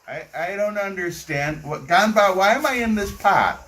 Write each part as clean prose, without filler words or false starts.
I don't understand. Ganba, why am I in this pot?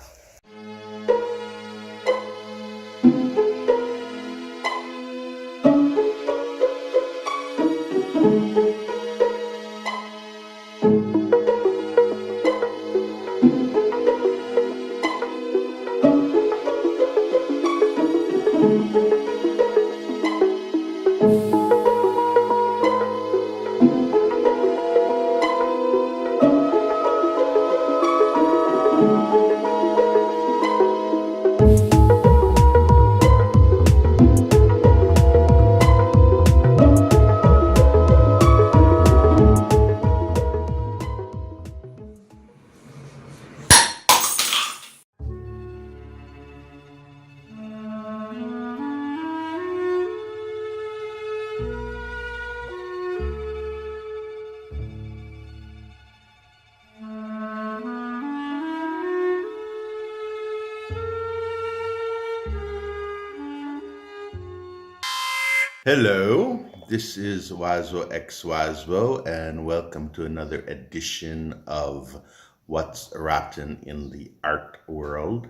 Hello, this is Wazo X Wazwo, and welcome to another edition of What's Rotten in the Art World.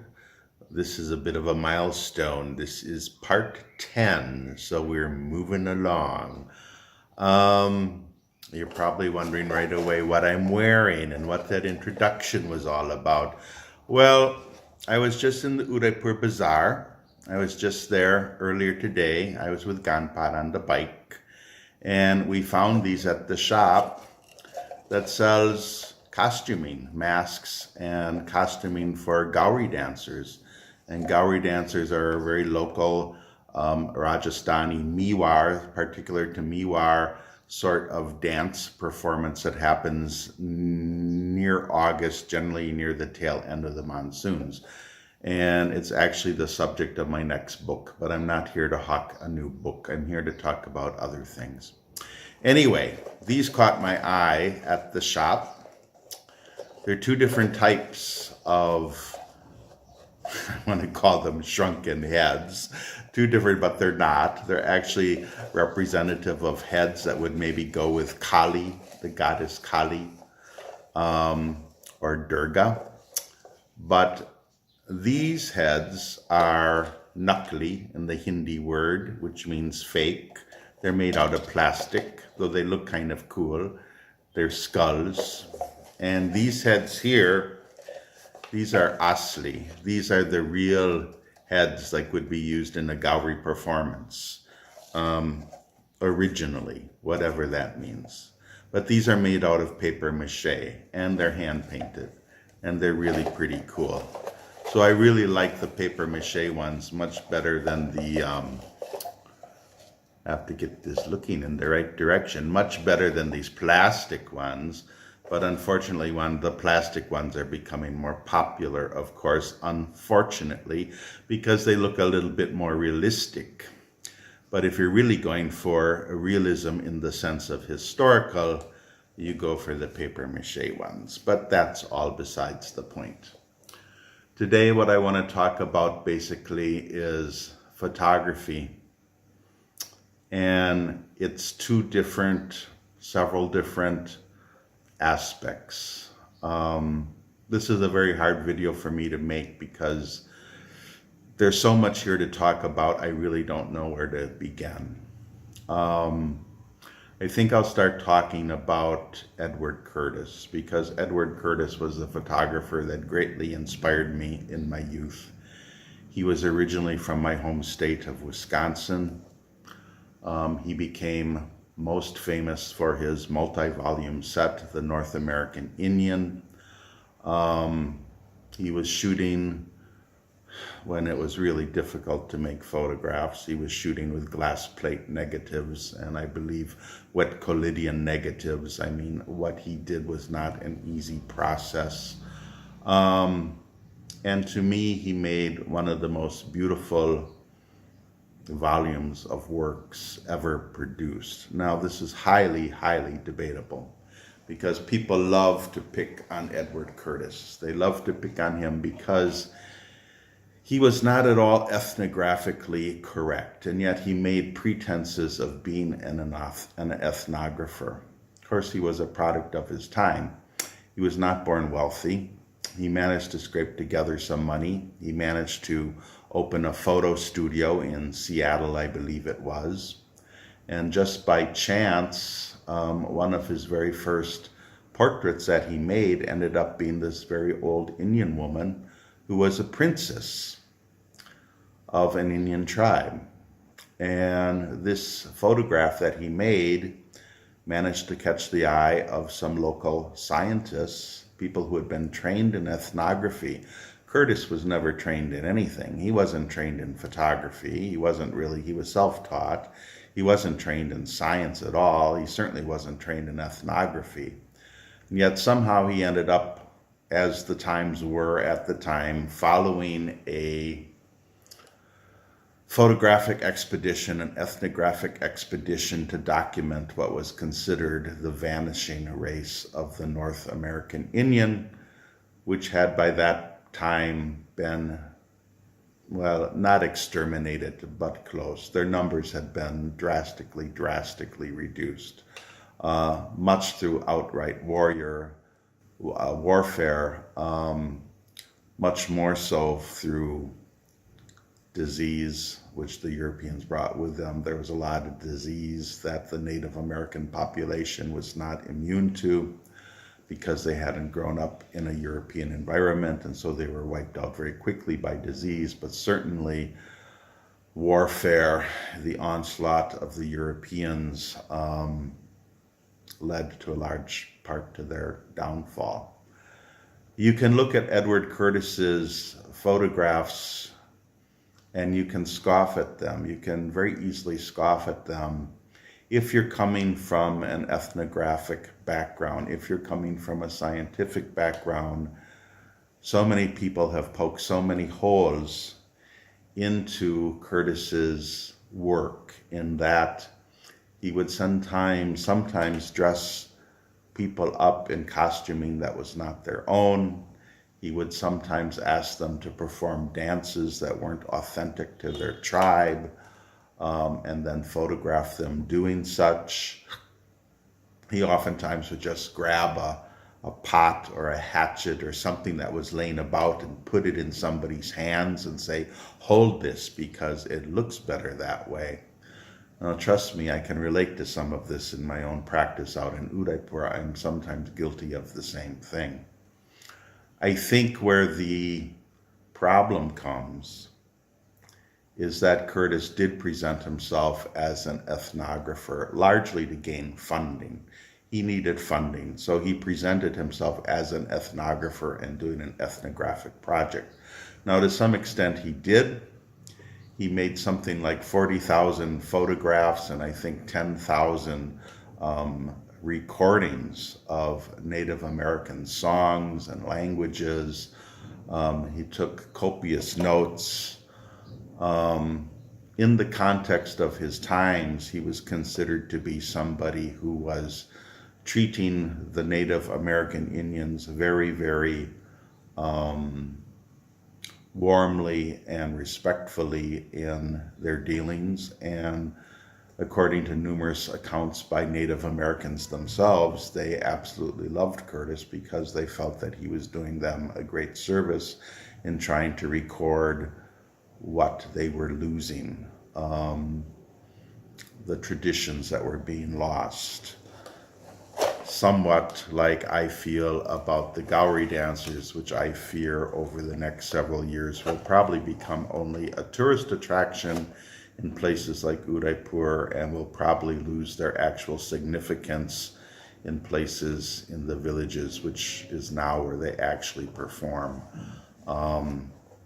This is a bit of a milestone. This is part 10, so we're moving along. You're probably wondering right away what I'm wearing and what that introduction was all about. Well, I was just in the Udaipur Bazaar. I was just there earlier today. I was with Ganpat on the bike, and we found these at the shop that sells costuming, masks and costuming for Gauri dancers. And Gauri dancers are a very local Rajasthani Mewar, particular to Mewar, sort of dance performance that happens near August, generally near the tail end of the monsoons. And it's actually the subject of my next book, but I'm not here to hawk a new book. I'm here to talk about other things. Anyway, these caught my eye at the shop. There are two different types of, I want to call them shrunken heads. Two different, but they're not. They're actually representative of heads that would maybe go with Kali, the goddess Kali, or Durga. But these heads are nakli in the Hindi word, which means fake. They're made out of plastic, though they look kind of cool. They're skulls. And these heads here, these are asli. These are the real heads like would be used in a Gauri performance, originally, whatever that means. But these are made out of paper mache, and they're hand painted, and they're really pretty cool. So I really like the paper mache ones much better than the, I have to get this looking in the right direction, much better than these plastic ones. But unfortunately, the plastic ones are becoming more popular, of course, unfortunately, because they look a little bit more realistic. But if you're really going for a realism in the sense of historical, you go for the paper mache ones. But that's all besides the point. Today, what I want to talk about basically is photography. And it's several different aspects. This is a very hard video for me to make because there's so much here to talk about, I really don't know where to begin. I think I'll start talking about Edward Curtis, because Edward Curtis was the photographer that greatly inspired me in my youth. He was originally from my home state of Wisconsin. He became most famous for his multi-volume set, The North American Indian. He was shooting when it was really difficult to make photographs. He was shooting with glass plate negatives and I believe wet collodion negatives. I mean, what he did was not an easy process. And to me, he made one of the most beautiful volumes of works ever produced. Now, this is highly, highly debatable because people love to pick on Edward Curtis. They love to pick on him because he was not at all ethnographically correct, and yet he made pretenses of being an ethnographer. Of course, he was a product of his time, He was not born wealthy. He managed to scrape together some money. He managed to open a photo studio in Seattle, I believe it was. And just by chance, one of his very first portraits that he made ended up being this very old Indian woman who was a princess of an Indian tribe. And this photograph that he made managed to catch the eye of some local scientists, people who had been trained in ethnography. Curtis was never trained in anything. He wasn't trained in photography. He was self-taught. He wasn't trained in science at all. He certainly wasn't trained in ethnography. And yet somehow he ended up, as the times were at the time, following a photographic expedition, an ethnographic expedition to document what was considered the vanishing race of the North American Indian, which had by that time been, well, not exterminated, but close. Their numbers had been drastically reduced, much through outright warfare, much more so through disease, which the Europeans brought with them. There was a lot of disease that the Native American population was not immune to because they hadn't grown up in a European environment, and so they were wiped out very quickly by disease. But certainly warfare, the onslaught of the Europeans, led to a large part to their downfall. You can look at Edward Curtis's photographs and you can scoff at them. You can very easily scoff at them if you're coming from an ethnographic background, if you're coming from a scientific background. So many people have poked so many holes into Curtis's work in that he would sometimes dress people up in costuming that was not their own. He would sometimes ask them to perform dances that weren't authentic to their tribe, and then photograph them doing such. He oftentimes would just grab a pot or a hatchet or something that was laying about and put it in somebody's hands and say, "Hold this because it looks better that way." Now, trust me, I can relate to some of this in my own practice out in Udaipur. I'm sometimes guilty of the same thing. I think where the problem comes is that Curtis did present himself as an ethnographer, largely to gain funding. He needed funding, so he presented himself as an ethnographer and doing an ethnographic project. Now, to some extent, he did. He made something like 40,000 photographs and I think 10,000 recordings of Native American songs and languages. He took copious notes. In the context of his times, he was considered to be somebody who was treating the Native American Indians very, very warmly and respectfully in their dealings. And according to numerous accounts by Native Americans themselves, they absolutely loved Curtis because they felt that he was doing them a great service in trying to record what they were losing, the traditions that were being lost. Somewhat like I feel about the Gauri dancers, which I fear over the next several years will probably become only a tourist attraction in places like Udaipur and will probably lose their actual significance in places in the villages, which is now where they actually perform.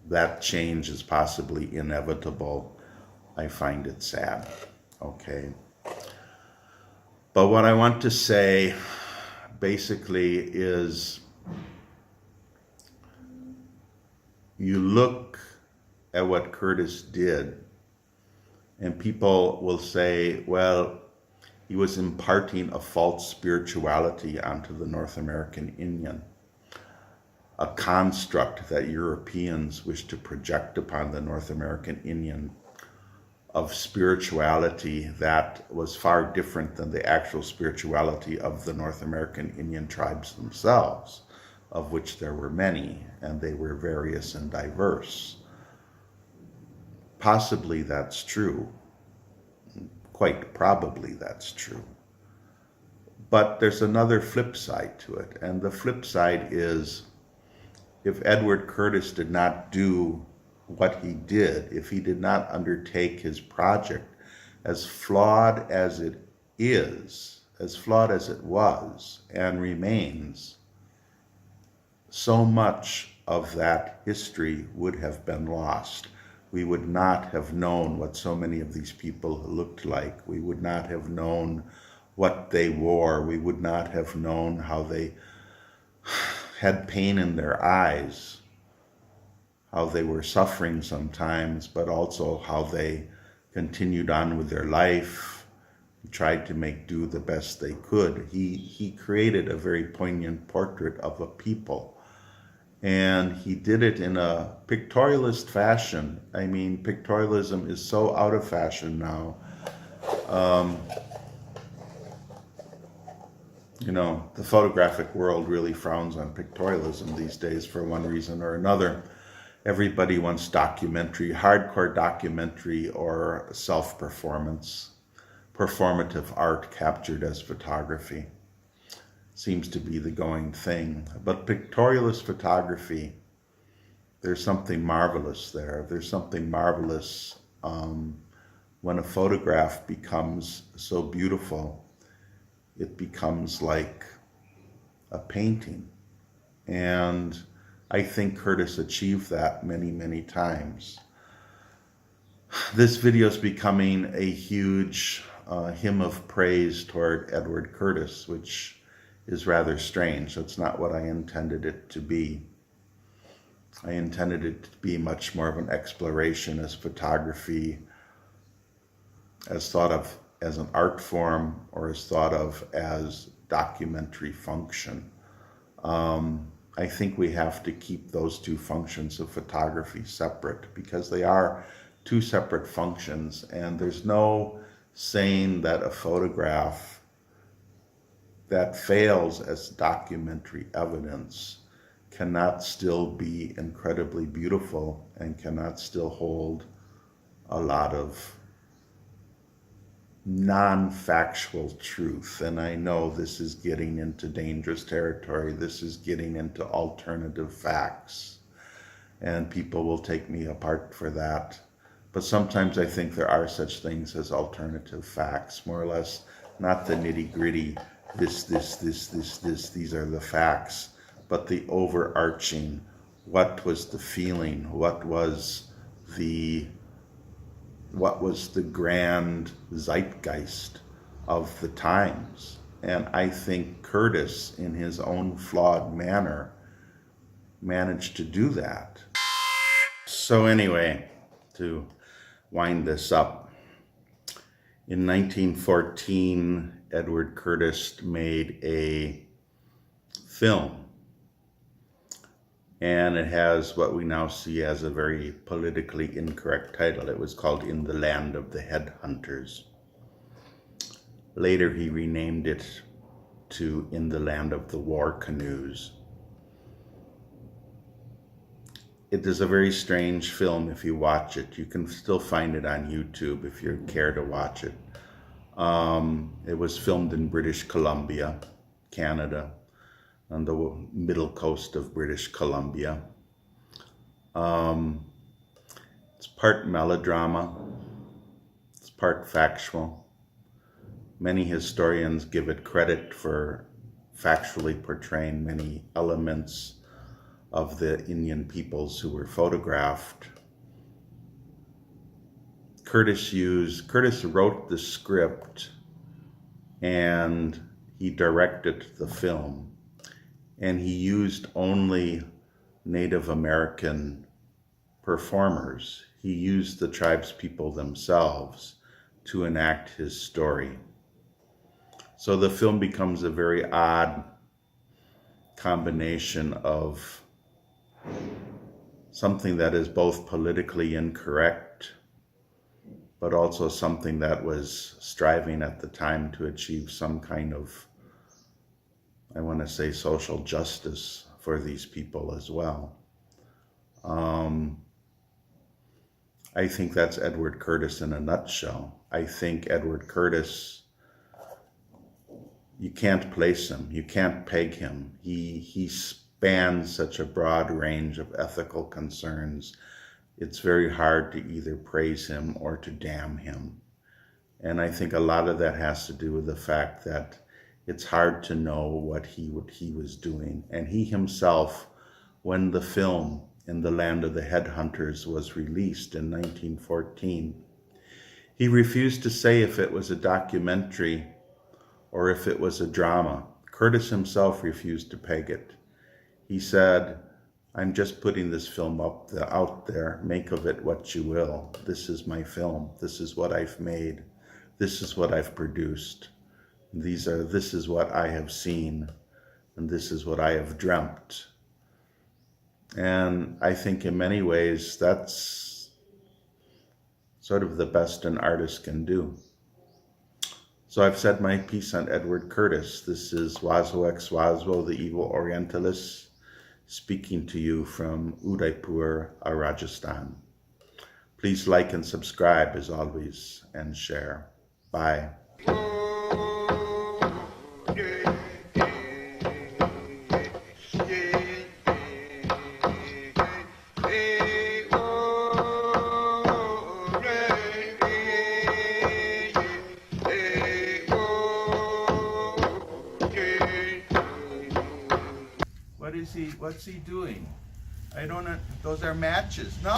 That change is possibly inevitable. I find it sad. Okay. But what I want to say basically is you look at what Curtis did and people will say, well, he was imparting a false spirituality onto the North American Indian, a construct that Europeans wish to project upon the North American Indian, of spirituality that was far different than the actual spirituality of the North American Indian tribes themselves, of which there were many, and they were various and diverse. Possibly that's true. Quite probably that's true. But there's another flip side to it, and the flip side is, if Edward Curtis did not do what he did, if he did not undertake his project, as flawed as it is, as flawed as it was and remains, so much of that history would have been lost. We would not have known what so many of these people looked like. We would not have known what they wore. We would not have known how they had pain in their eyes, how they were suffering sometimes, but also how they continued on with their life, tried to make do the best they could. He created a very poignant portrait of a people, and he did it in a pictorialist fashion. I mean, pictorialism is so out of fashion now. You know, the photographic world really frowns on pictorialism these days for one reason or another. Everybody wants documentary, hardcore documentary, or self-performance, performative art captured as photography. Seems to be the going thing. But pictorialist photography, there's something marvelous there. There's something marvelous when a photograph becomes so beautiful. It becomes like a painting. And I think Curtis achieved that many, many times. This video is becoming a huge hymn of praise toward Edward Curtis, which is rather strange. That's not what I intended it to be. I intended it to be much more of an exploration as photography, as thought of as an art form, or is thought of as documentary function. I think we have to keep those two functions of photography separate, because they are two separate functions, and there's no saying that a photograph that fails as documentary evidence cannot still be incredibly beautiful and cannot still hold a lot of non-factual truth. And I know this is getting into dangerous territory. This is getting into alternative facts, and people will take me apart for that. But sometimes I think there are such things as alternative facts, more or less, not the nitty-gritty, this, these are the facts, but the overarching, what was the feeling, what was the grand zeitgeist of the times. And I think Curtis, in his own flawed manner, managed to do that. So anyway, to wind this up, in 1914, Edward Curtis made a film, and it has what we now see as a very politically incorrect title. It was called In the Land of the Headhunters. Later he renamed it to In the Land of the War Canoes. It is a very strange film if you watch it. You can still find it on YouTube if you care to watch it. It was filmed in British Columbia, Canada, on the middle coast of British Columbia. It's part melodrama, it's part factual. Many historians give it credit for factually portraying many elements of the Indian peoples who were photographed. Curtis wrote the script and he directed the film, and he used only Native American performers. He used the tribespeople themselves to enact his story. So the film becomes a very odd combination of something that is both politically incorrect, but also something that was striving at the time to achieve some kind of, I want to say, social justice for these people as well. I think that's Edward Curtis in a nutshell. I think Edward Curtis, you can't place him, you can't peg him. He spans such a broad range of ethical concerns. It's very hard to either praise him or to damn him. And I think a lot of that has to do with the fact that it's hard to know what he was doing. And he himself, when the film In the Land of the Headhunters was released in 1914, he refused to say if it was a documentary or if it was a drama. Curtis himself refused to peg it. He said, I'm just putting this film out there, make of it what you will. This is my film. This is what I've made. This is what I've produced. This is what I have seen, and this is what I have dreamt. And I think in many ways that's sort of the best an artist can do. So I've said my piece on Edward Curtis. This is Waswo X Waswo, the Evil Orientalist, speaking to you from Udaipur, Rajasthan. Please like and subscribe as always, and share. Bye. What's he doing? I don't know. Those are matches. No.